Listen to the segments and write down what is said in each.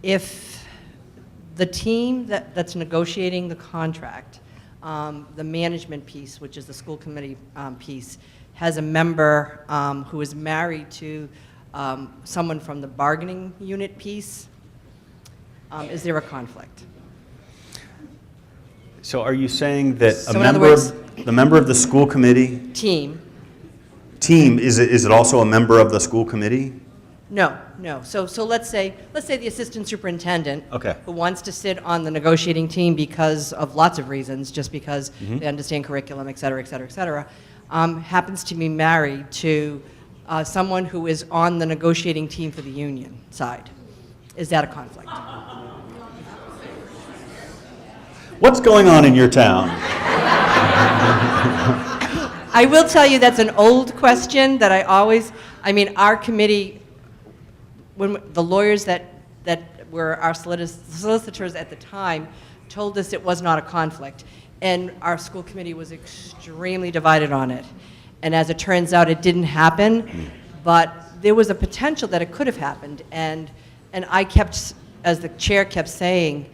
if the team that's negotiating the contract, the management piece, which is the school committee piece, has a member who is married to someone from the bargaining unit piece, is there a conflict? So are you saying that So the member of the school committee Team. is it also a member of the school committee? No. So let's say the assistant superintendent, Okay. who wants to sit on the negotiating team because of lots of reasons, just because they understand curriculum, et cetera, et cetera, et cetera, happens to be married to someone who is on the negotiating team for the union side. Is that a conflict? What's going on in your town? I will tell you that's an old question that our committee, when the lawyers that were our solicitors at the time told us it was not a conflict. And our school committee was extremely divided on it. And as it turns out, it didn't happen, but there was a potential that it could have happened. And I kept, as the chair kept saying,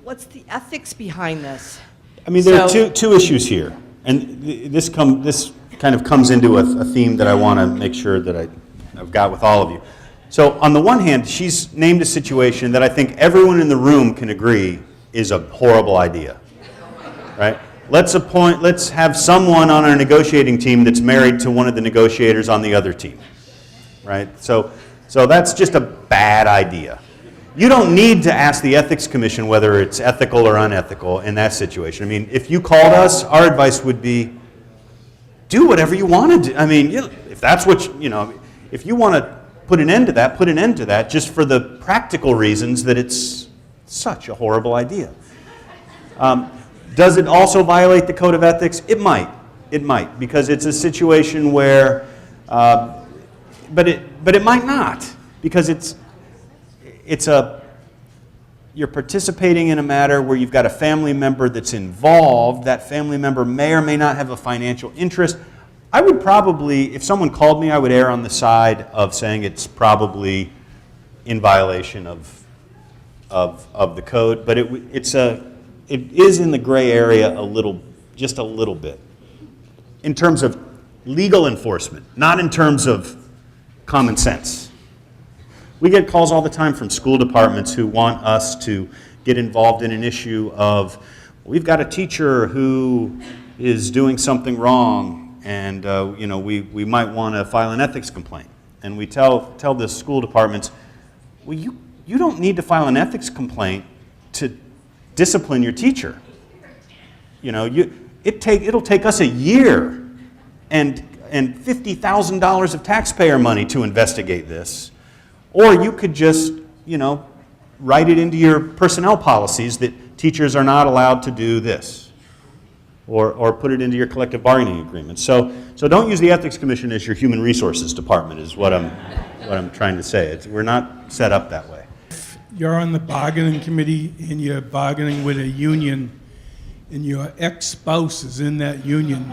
what's the ethics behind this? I mean, there are two issues here, and this kind of comes into a theme that I want to make sure that I've got with all of you. So on the one hand, she's named a situation that I think everyone in the room can agree is a horrible idea, right? Let's have someone on our negotiating team that's married to one of the negotiators on the other team, right? So that's just a bad idea. You don't need to ask the Ethics Commission whether it's ethical or unethical in that situation. I mean, if you called us, our advice would be, do whatever you want to do. I mean, if that's what, if you want to put an end to that, put an end to that, just for the practical reasons that it's such a horrible idea. Does it also violate the Code of Ethics? It might, because it's a situation where, but it might not, because you're participating in a matter where you've got a family member that's involved. That family member may or may not have a financial interest. I would probably, if someone called me, I would err on the side of saying it's probably in violation of the code, but it is in the gray area just a little bit, in terms of legal enforcement, not in terms of common sense. We get calls all the time from school departments who want us to get involved in an issue of, we've got a teacher who is doing something wrong, and we might want to file an ethics complaint. And we tell the school departments, well, you don't need to file an ethics complaint to discipline your teacher. It'll take us a year and $50,000 of taxpayer money to investigate this. Or you could just, write it into your personnel policies that teachers are not allowed to do this, or put it into your collective bargaining agreement. So don't use the Ethics Commission as your human resources department, is what I'm trying to say. We're not set up that way. If you're on the bargaining committee and you're bargaining with a union, and your ex-spouse is in that union,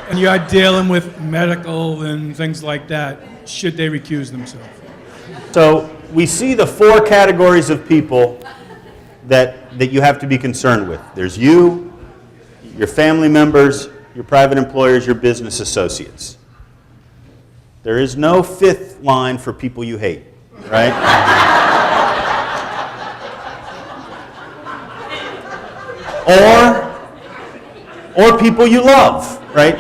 and you're dealing with medical and things like that, should they recuse themselves? So we see the four categories of people that you have to be concerned with. There's you, your family members, your private employers, your business associates. There is no fifth line for people you hate, right? or people you love, right?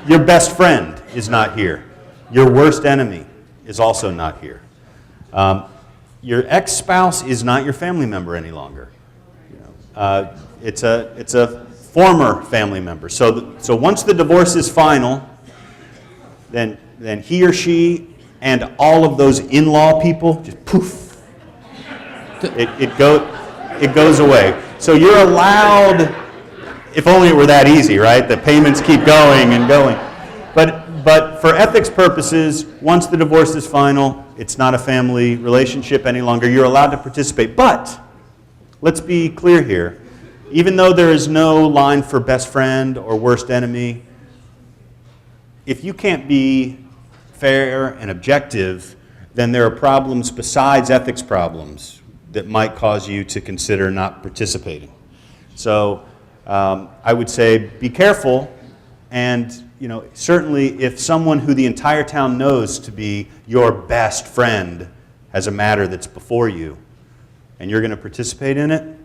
Your best friend is not here. Your worst enemy is also not here. Your ex-spouse is not your family member any longer. It's a former family member. So once the divorce is final, then he or she and all of those in-law people just poof. It goes away. So you're allowed. If only it were that easy, right? The payments keep going and going. But for ethics purposes, once the divorce is final, it's not a family relationship any longer. You're allowed to participate. But let's be clear here. Even though there is no line for best friend or worst enemy, if you can't be fair and objective, then there are problems besides ethics problems that might cause you to consider not participating. So I would say be careful, and certainly if someone who the entire town knows to be your best friend has a matter that's before you and you're going to participate in it,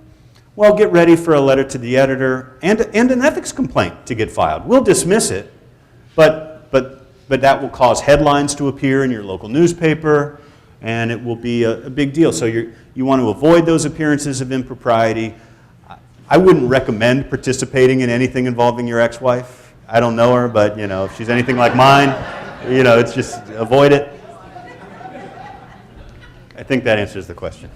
well, get ready for a letter to the editor and an ethics complaint to get filed. We'll dismiss it, but that will cause headlines to appear in your local newspaper, and it will be a big deal. So you want to avoid those appearances of impropriety. I wouldn't recommend participating in anything involving your ex-wife. I don't know her, but if she's anything like mine, it's just avoid it. I think that answers the question.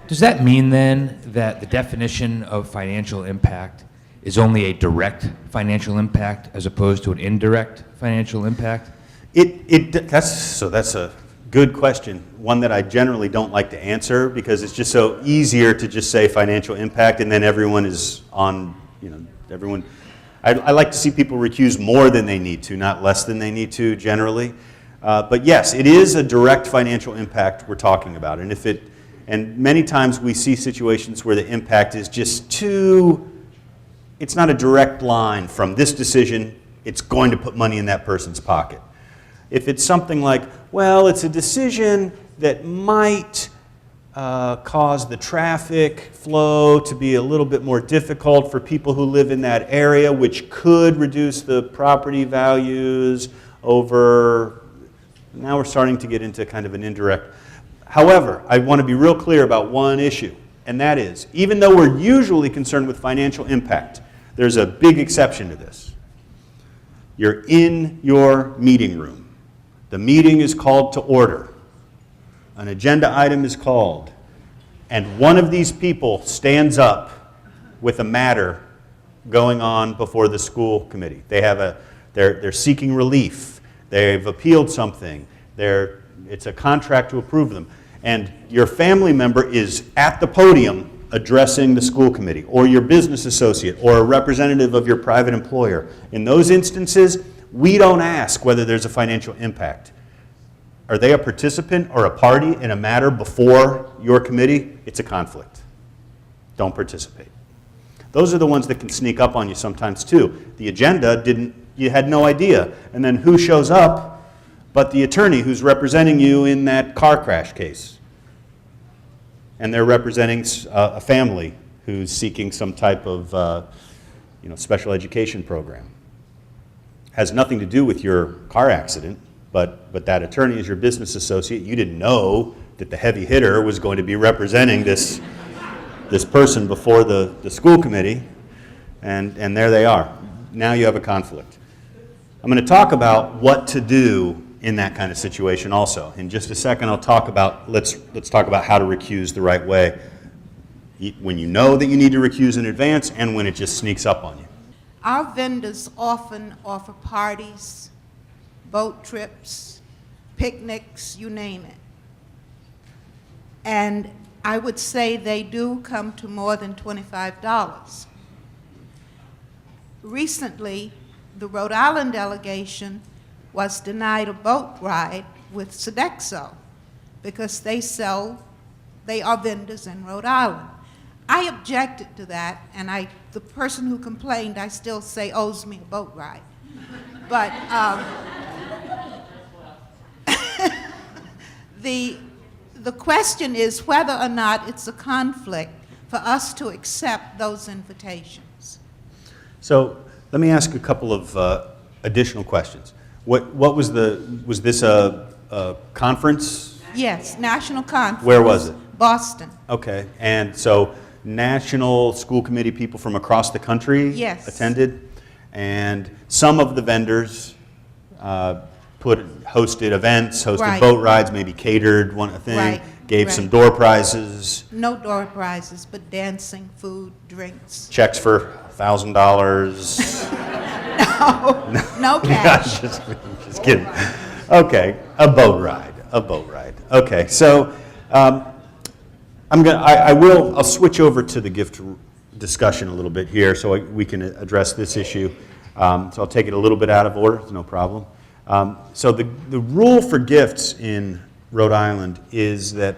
Does that mean then that the definition of financial impact is only a direct financial impact as opposed to an indirect financial impact? That's a good question, one that I generally don't like to answer because it's just so easier to just say financial impact and then everyone is on, everyone. I like to see people recuse more than they need to, not less than they need to generally. But yes, it is a direct financial impact we're talking about. And many times we see situations where the impact is just it's not a direct line from this decision, it's going to put money in that person's pocket. If it's something like, well, it's a decision that might cause the traffic flow to be a little bit more difficult for people who live in that area, which could reduce the property values over, now we're starting to get into kind of an indirect. However, I want to be real clear about one issue, and that is, even though we're usually concerned with financial impact, there's a big exception to this. You're in your meeting room. The meeting is called to order. An agenda item is called, and one of these people stands up with a matter going on before the school committee. They're seeking relief. They've appealed something. It's a contract to approve them. And your family member is at the podium addressing the school committee, or your business associate, or a representative of your private employer. In those instances, we don't ask whether there's a financial impact. Are they a participant or a party in a matter before your committee? It's a conflict. Don't participate. Those are the ones that can sneak up on you sometimes too. The agenda you had no idea. And then who shows up but the attorney who's representing you in that car crash case? And they're representing a family who's seeking some type of special education program. Has nothing to do with your car accident, but that attorney is your business associate. You didn't know that the heavy hitter was going to be representing this person before the school committee, and there they are. Now you have a conflict. I'm going to talk about what to do in that kind of situation also. In just a second, let's talk about how to recuse the right way when you know that you need to recuse in advance and when it just sneaks up on you. Our vendors often offer parties, boat trips, picnics, you name it. And I would say they do come to more than $25. Recently, the Rhode Island delegation was denied a boat ride with Sodexo because they are vendors in Rhode Island. I objected to that, and the person who complained, I still say, owes me a boat ride. But the question is whether or not it's a conflict for us to accept those invitations. So let me ask a couple of additional questions. What was this a conference? Yes, national conference. Where was it? Boston. Okay, and so national school committee people from across the country attended, and some of the vendors hosted events, hosted boat rides, maybe catered one thing, gave some door prizes. No door prizes, but dancing, food, drinks. Checks for $1,000. No cash. just kidding. Okay, a boat ride. Okay, so I'll switch over to the gift discussion a little bit here so we can address this issue. So I'll take it a little bit out of order, it's no problem. So the rule for gifts in Rhode Island is that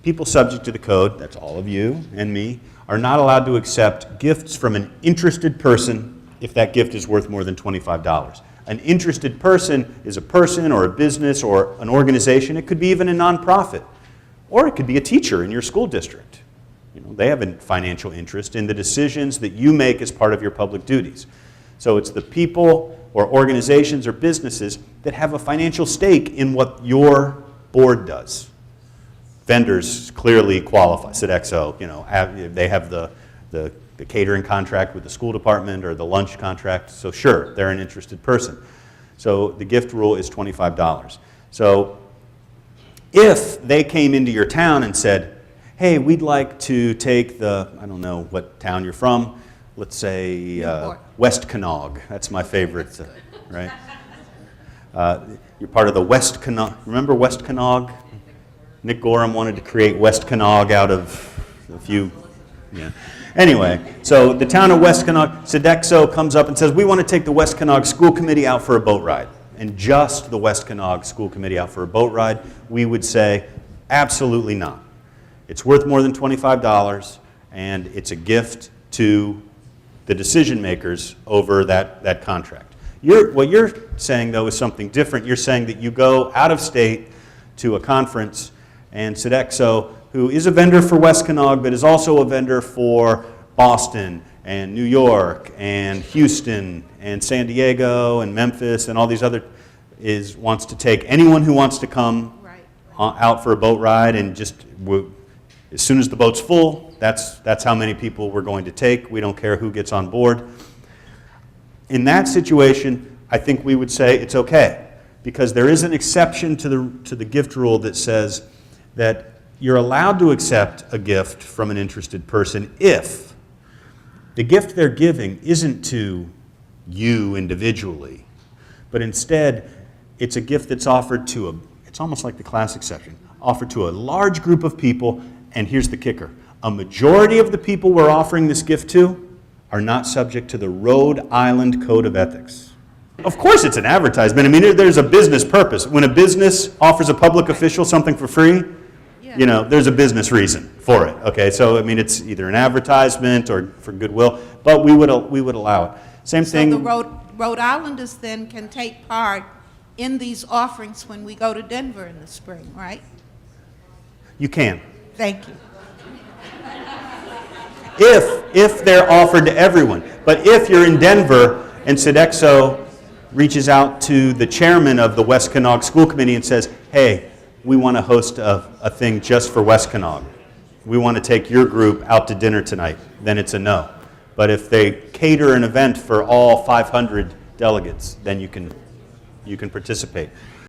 people subject to the code, that's all of you and me, are not allowed to accept gifts from an interested person if that gift is worth more than $25. An interested person is a person or a business or an organization. It could be even a nonprofit. Or it could be a teacher in your school district. You know, they have a financial interest in the decisions that you make as part of your public duties. So it's the people or organizations or businesses that have a financial stake in what your board does. Vendors clearly qualify. Sodexo, you know, they have the catering contract with the school department or the lunch contract. So sure, they're an interested person. So the gift rule is $25. So if they came into your town and said, hey, we'd like to take the, I don't know what town you're from, let's say West Kanawha. That's my favorite, right? You're part of the West Kanawha. Remember West Kanawha? Nick Gorham wanted to create West Kanawha out of a few, yeah. Anyway, so the town of West Kanawha, Sodexo comes up and says, we want to take the West Kanawha School Committee out for a boat ride. And just the West Kanawha School Committee out for a boat ride, we would say, absolutely not. It's worth more than $25, and it's a gift to the decision makers over that contract. What you're saying, though, is something different. You're saying that you go out of state to a conference, and Sodexo, who is a vendor for West Kanawha, but is also a vendor for Boston and New York and Houston and San Diego and Memphis and all these other, wants to take anyone who wants to come out for a boat ride, and just as soon as the boat's full, that's how many people we're going to take. We don't care who gets on board. In that situation, I think we would say it's okay, because there is an exception to the gift rule that says that you're allowed to accept a gift from an interested person if the gift they're giving isn't to you individually, but instead it's a gift that's offered to it's almost like the class exception, offered to a large group of people, and here's the kicker. A majority of the people we're offering this gift to are not subject to the Rhode Island Code of Ethics. Of course it's an advertisement. I mean, there's a business purpose. When a business offers a public official something for free, you know, there's a business reason for it. Okay, so I mean, it's either an advertisement or for goodwill, but we would allow it. Same thing. So the Rhode Islanders then can take part in these offerings when we go to Denver in the spring, right? You can. Thank you. If they're offered to everyone. But if you're in Denver and Sodexo reaches out to the chairman of the West Kanawha School Committee and says, hey, we want to host a thing just for West Kanawha. We want to take your group out to dinner tonight, then it's a no. But if they cater an event for all 500 delegates, then you can participate.